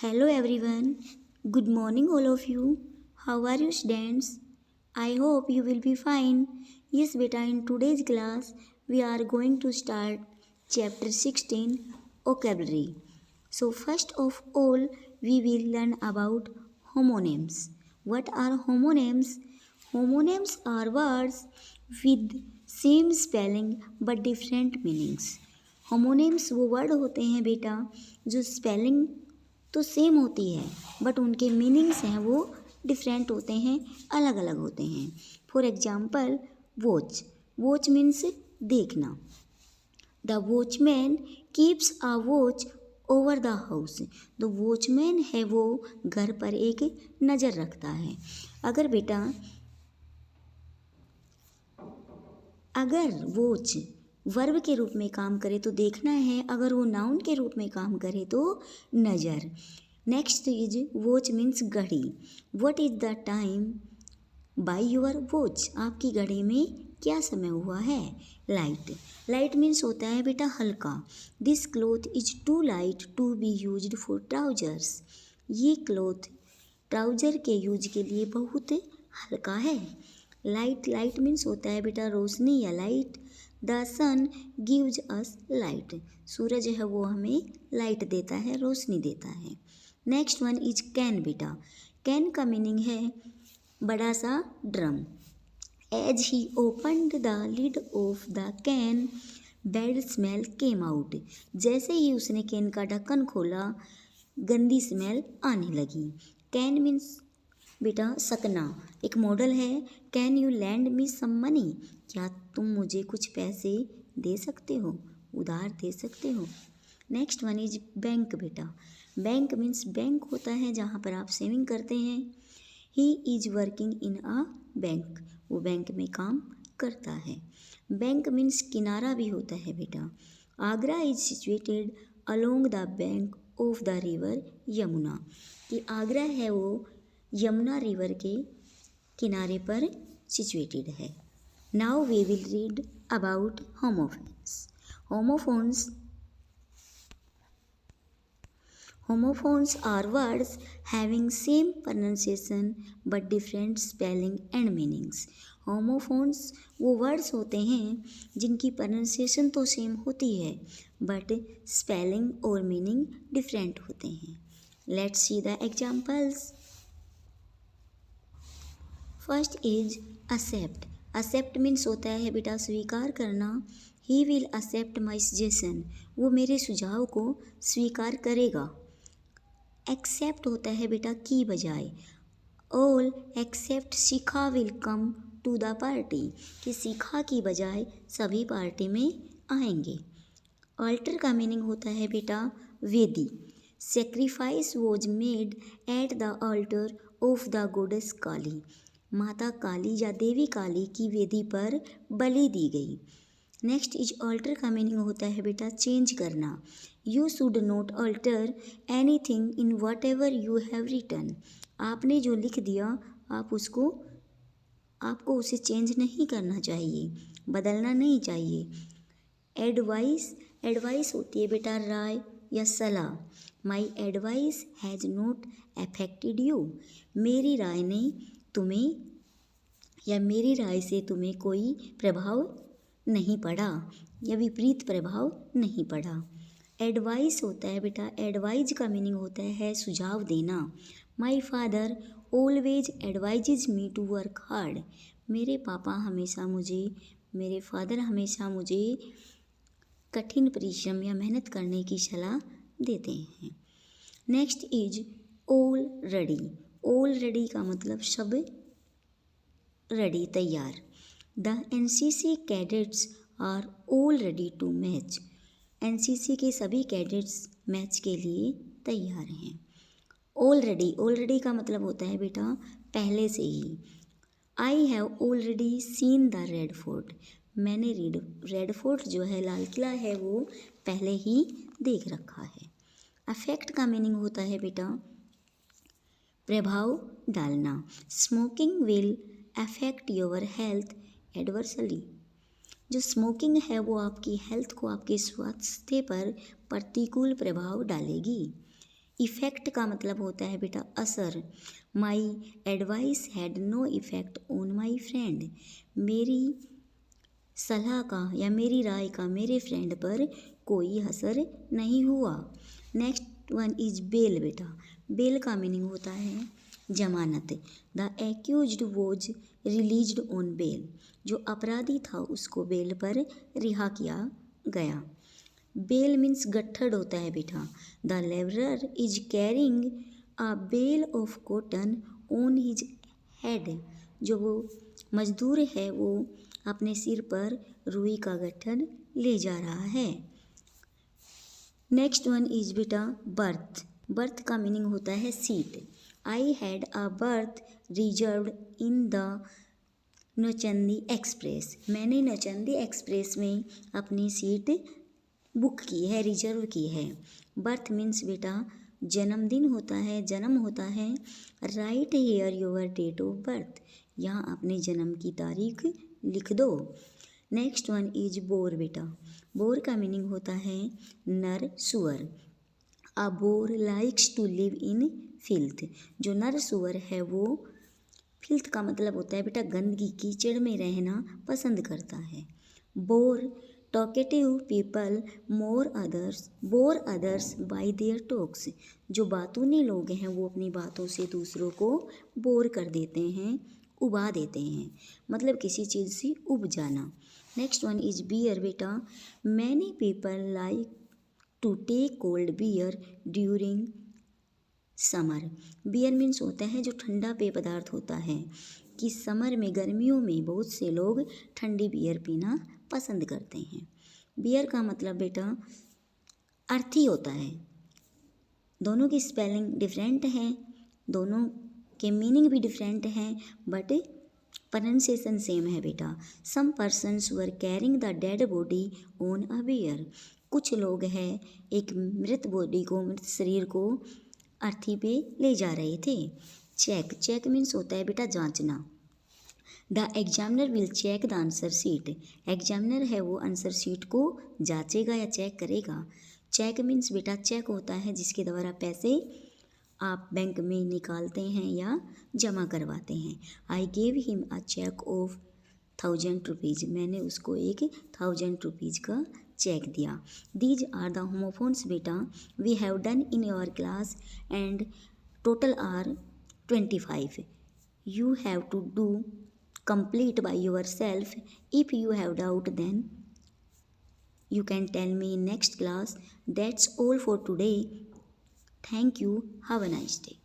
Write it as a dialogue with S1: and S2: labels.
S1: Hello everyone. Good morning all of you. How are you students? I hope you will be fine. Yes beta, in today's class we are going to start chapter 16 vocabulary. So first of all we will learn about homonyms. What are homonyms? Homonyms are words with same spelling but different meanings. Homonyms वो word होते हैं बेटा जो spelling तो same होती है but उनके meanings हैं वो डिफरेंट होते हैं, अलग अलग होते हैं. For example watch. Watch means देखना. The watchman keeps a watch over the house. The watchman है वो घर पर एक नज़र रखता है. अगर वॉच वर्ब के रूप में काम करे तो देखना है, अगर वो नाउन के रूप में काम करे तो नज़र. नेक्स्ट इज वॉच मीन्स घड़ी. What is the time by your watch. आपकी घड़ी में क्या समय हुआ है. लाइट. लाइट मीन्स होता है बेटा हल्का. This cloth is too light to be used for trousers. ये क्लॉथ ट्राउजर के यूज के लिए बहुत हल्का है. लाइट. लाइट मीन्स होता है बेटा रोशनी या light. The sun gives us light. सूरज है वो हमें लाइट देता है, रोशनी देता है. नेक्स्ट वन इज कैन बेटा. कैन का मीनिंग है बड़ा सा drum. As he opened the lid of the can bad smell came out. जैसे ही उसने कैन का ढक्कन खोला गंदी स्मेल आने लगी. कैन मीन्स बेटा सकना. एक मॉडल है. Can you lend me some money. क्या तुम मुझे कुछ पैसे दे सकते हो, उधार दे सकते हो. नेक्स्ट वन इज बैंक बेटा. बैंक मीन्स बैंक होता है जहाँ पर आप सेविंग करते हैं. He is working in a bank. वो बैंक में काम करता है. बैंक मीन्स किनारा भी होता है बेटा. Agra is situated along the bank of the river Yamuna. कि आगरा है वो यमुना रिवर के किनारे पर सिचुएटेड है. Now we will read about homophones. Homophones Homophones are words having same pronunciation but different spelling and meanings. Homophones वो वर्ड्स होते हैं जिनकी pronunciation तो सेम होती है but spelling और meaning different होते हैं. Let's see the examples. First is accept. Accept means होता है बेटा स्वीकार करना. He will accept my suggestion. वो मेरे सुझाव को स्वीकार करेगा. एक्सेप्ट होता है बेटा की बजाय. All except Shikha will come to the party. कि शिखा की बजाय सभी पार्टी में आएंगे. ऑल्टर का मीनिंग होता है बेटा वेदी. Sacrifice was made at the altar of the goddess Kali. माता काली या देवी काली की वेदी पर बलि दी गई. नेक्स्ट इज ऑल्टर का मीनिंग होता है बेटा चेंज करना. You should not alter anything in whatever you have written. आपने जो लिख दिया आपको उसे चेंज नहीं करना चाहिए, बदलना नहीं चाहिए. एडवाइस. एडवाइस होती है बेटा राय या सलाह. My advice has not affected you. मेरी राय ने तुम्हें या मेरी राय से तुम्हें कोई प्रभाव नहीं पड़ा या विपरीत प्रभाव नहीं पड़ा. एडवाइस होता है बेटा एडवाइज का मीनिंग होता है सुझाव देना. My father always advises me to work hard. मेरे फादर हमेशा मुझे कठिन परिश्रम या मेहनत करने की सलाह देते हैं. Next is already. ऑलरेडी का मतलब सब रेडी तैयार. The NCC cadets are all ready to march. NCC के सभी कैडेट्स मैच के लिए तैयार हैं. ऑलरेडी. ऑलरेडी का मतलब होता है बेटा पहले से ही. I have already seen the Red Fort. मैंने रेड फोर्ट जो है लाल किला है वो पहले ही देख रखा है. अफेक्ट का मीनिंग होता है बेटा प्रभाव डालना. Smoking will affect your health adversely. जो स्मोकिंग है वो आपकी हेल्थ को, आपके स्वास्थ्य पर प्रतिकूल प्रभाव डालेगी. इफ़ेक्ट का मतलब होता है बेटा असर। My advice had no effect on my friend, मेरी सलाह का या मेरी राय का मेरे फ्रेंड पर कोई असर नहीं हुआ। नेक्स्ट वन इज बेल बेटा। बेल का मीनिंग होता है जमानत। The accused was released on bail, जो अपराधी था उसको बेल पर रिहा किया गया। बेल मीन्स गट्ठड़ होता है बेटा। The labourer is carrying a bale of cotton on his head, जो वो मजदूर है वो अपने सिर पर रुई का गट्ठड़ ले जा रहा है। नेक्स्ट वन इज बेटा बर्थ। बर्थ का मीनिंग होता है seat. I had a birth reserved in the Nauchandi express, मैंने नौचंदी एक्सप्रेस में अपनी सीट बुक की है, रिजर्व की है। बर्थ मीन्स बेटा जन्मदिन होता है, जन्म होता है। Write here your date of birth, यहाँ अपने जन्म की तारीख लिख दो। नेक्स्ट वन इज बोर बेटा। बोर का मीनिंग होता है नर सुअर। A boar likes to live in filth, जो नर सुअर है वो फिल्थ का मतलब होता है बेटा गंदगी कीचड़ में रहना पसंद करता है। Bore talkative people bore others bye there talks, जो बातूनी लोग हैं वो अपनी बातों से दूसरों को बोर कर देते हैं, उबा देते हैं, मतलब किसी चीज़ से उब जाना। नेक्स्ट वन इज बियर बेटा। Many people like to take cold beer during summer. Bier means होता है जो ठंडा पेय पदार्थ होता है, कि समर में गर्मियों में बहुत से लोग ठंडी बियर पीना पसंद करते हैं। बियर का मतलब बेटा अर्थी होता है। दोनों की स्पेलिंग डिफरेंट है, दोनों के मीनिंग भी डिफरेंट हैं, बट प्रोनाउंसिएशन सेम है बेटा। Some persons were carrying the dead body on a bier, कुछ लोग हैं एक मृत बॉडी को, मृत शरीर को अर्थी पे ले जा रहे थे। चेक, चेक मीन्स होता है बेटा जांचना। The examiner will check the answer sheet, examiner है वो आंसर शीट को जांचेगा या चेक करेगा। चेक मीन्स बेटा चेक होता है जिसके द्वारा पैसे आप बैंक में निकालते हैं या जमा करवाते हैं। I gave him a cheque of 1000 rupees, मैंने उसको 1000 रुपीज़ का चेक दिया। दीज आर द होमोफोन्स बेटा we have done in your class and total are 25. You have to do complete by yourself. If you have doubt, then you can tell me in next class. That's all for today. Thank you. Have a nice day.